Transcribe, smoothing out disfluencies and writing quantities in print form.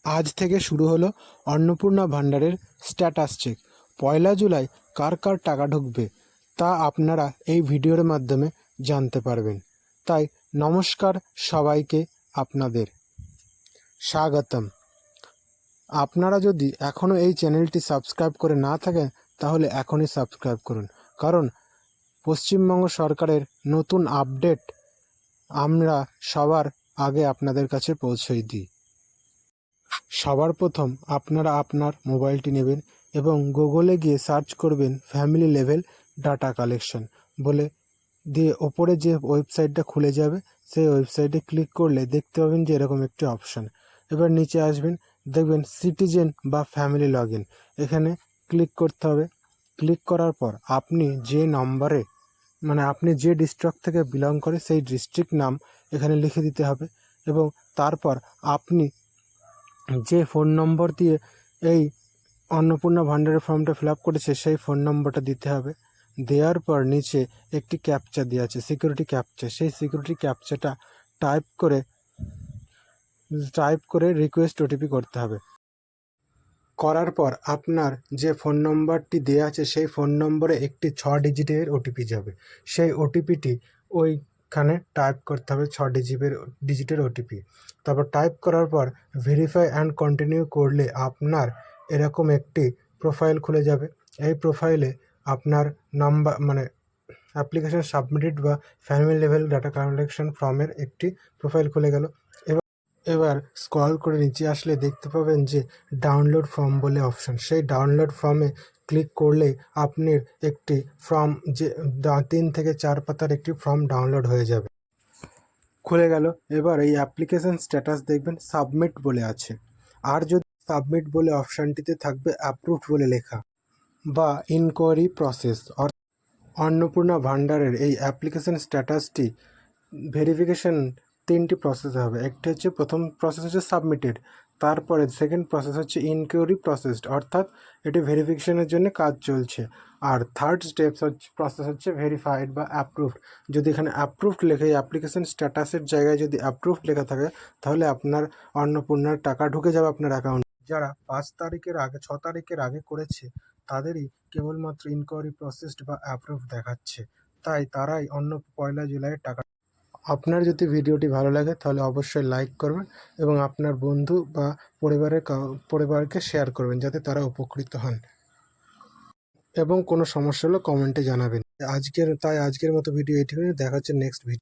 আজ থেকে শুরু হলো অন্নপূর্ণা ভাণ্ডারের স্ট্যাটাস চেক। 1 জুলাই কার কার টাকা ঢুকবে তা আপনারা এই ভিডিওর মাধ্যমে জানতে পারবেন। তাই নমস্কার সবাইকে, আপনাদের স্বাগতম। আপনারা যদি এখনও এই চ্যানেলটি সাবস্ক্রাইব করে না থাকেন তাহলে এখনই সাবস্ক্রাইব করুন, কারণ পশ্চিমবঙ্গ সরকারের নতুন আপডেট আমরা সবার আগে আপনাদের কাছে পৌঁছে দিই। সবার প্রথম আপনারা আপনার মোবাইলটি নেবেন এবং গুগলে গিয়ে সার্চ করবেন ফ্যামিলি লেভেল ডাটা কালেকশন বলে, দিয়ে ওপরে যে ওয়েবসাইটটা খুলে যাবে সেই ওয়েবসাইটে ক্লিক করলে দেখতে পাবেন যে এরকম একটি অপশান। এবার নিচে আসবেন, দেখবেন সিটিজেন বা ফ্যামিলি লগ ইন, এখানে ক্লিক করতে হবে। ক্লিক করার পর আপনি যে নম্বরে আপনি যে ডিস্ট্রিক্ট থেকে বিলং করে সেই ডিস্ট্রিক্ট নাম এখানে লিখে দিতে হবে এবং তারপর আপনি যে ফোন নম্বর দিয়ে এই অন্নপূর্ণা ভাণ্ডারের ফর্মটা ফিল আপ করেছে সেই ফোন নম্বরটা দিতে হবে। দেওয়ার পর নিচে একটি ক্যাপচা দেওয়া আছে, সিকিউরিটি ক্যাপচা। সেই সিকিউরিটি ক্যাপচাটা টাইপ করে রিকোয়েস্ট ওটিপি করতে হবে। করার পর আপনার যে ফোন নম্বরটি দেওয়া আছে সেই ফোন নম্বরে একটি 6 ডিজিটের ওটিপি যাবে। সেই ওটিপিটি ওইখানে টাইপ করতে হবে, 6 ডিজিটের ওটিপি। তারপর টাইপ করার পর ভেরিফাই অ্যান্ড কন্টিনিউ করলে আপনার এরকম একটি প্রোফাইল খুলে যাবে। এই প্রোফাইলে আপনার নাম্বার অ্যাপ্লিকেশন সাবমিটেড বা ফ্যামিলি লেভেল ডাটা কালেকশন ফর্মের একটি প্রোফাইল খুলে গেল। এবার স্ক্রল করে নিচে আসলে দেখতে পাবেন যে ডাউনলোড ফর্ম বলে অপশান। সেই ডাউনলোড ফর্মে ক্লিক করলেই আপনার একটি ফর্ম, যে 3 থেকে 4 পাতার একটি ফর্ম ডাউনলোড হয়ে যাবে, খুলে গেল। এবার এই অ্যাপ্লিকেশন স্ট্যাটাস দেখবেন সাবমিট বলে আছে, আর যদি সাবমিট বলে অপশানটিতে থাকবে অ্যাপ্রুভড বলে লেখা বা ইনকোয়ারি প্রসেস। অন্নপূর্ণা ভাণ্ডারের এই অ্যাপ্লিকেশন স্ট্যাটাসটি ভেরিফিকেশন 3টি প্রসেস হবে। একটি হচ্ছে, প্রথম প্রসেস হচ্ছে সাবমিটেড, তারপরে সেকেন্ড প্রসেস হচ্ছে ইনকোয়ারি প্রসেসড, অর্থাৎ এটি ভেরিফিকেশনের জন্য কাজ চলছে। আর থার্ড প্রসেস হচ্ছে ভেরিফাইড বা অ্যাপ্রুভড। যদি এখানে অ্যাপ্রুভড লেখে, অ্যাপ্লিকেশন স্ট্যাটাসের জায়গায় যদি অ্যাপ্রুভড লেখা থাকে তাহলে আপনার অন্নপূর্ণার টাকা ঢুকে যাবে আপনার অ্যাকাউন্টে। যারা 5 তারিখের আগে 6 তারিখের আগে করেছে তাদেরই কেবলমাত্র ইনকোয়ারি প্রসেসড বা অ্যাপ্রুভড দেখাচ্ছে, তাই তারাই 1 জুলাইয়ের টাকা। আপনার যদি ভিডিওটি ভালো লাগে তাহলে অবশ্যই লাইক করবেন এবং আপনার বন্ধু বা পরিবারকে শেয়ার করবেন যাতে তারা উপকৃত হন, এবং কোনো সমস্যা হলে কমেন্টে জানাবেন। আজকের মতো ভিডিও এটুকুই। দেখা হচ্ছে নেক্সট ভিডিও।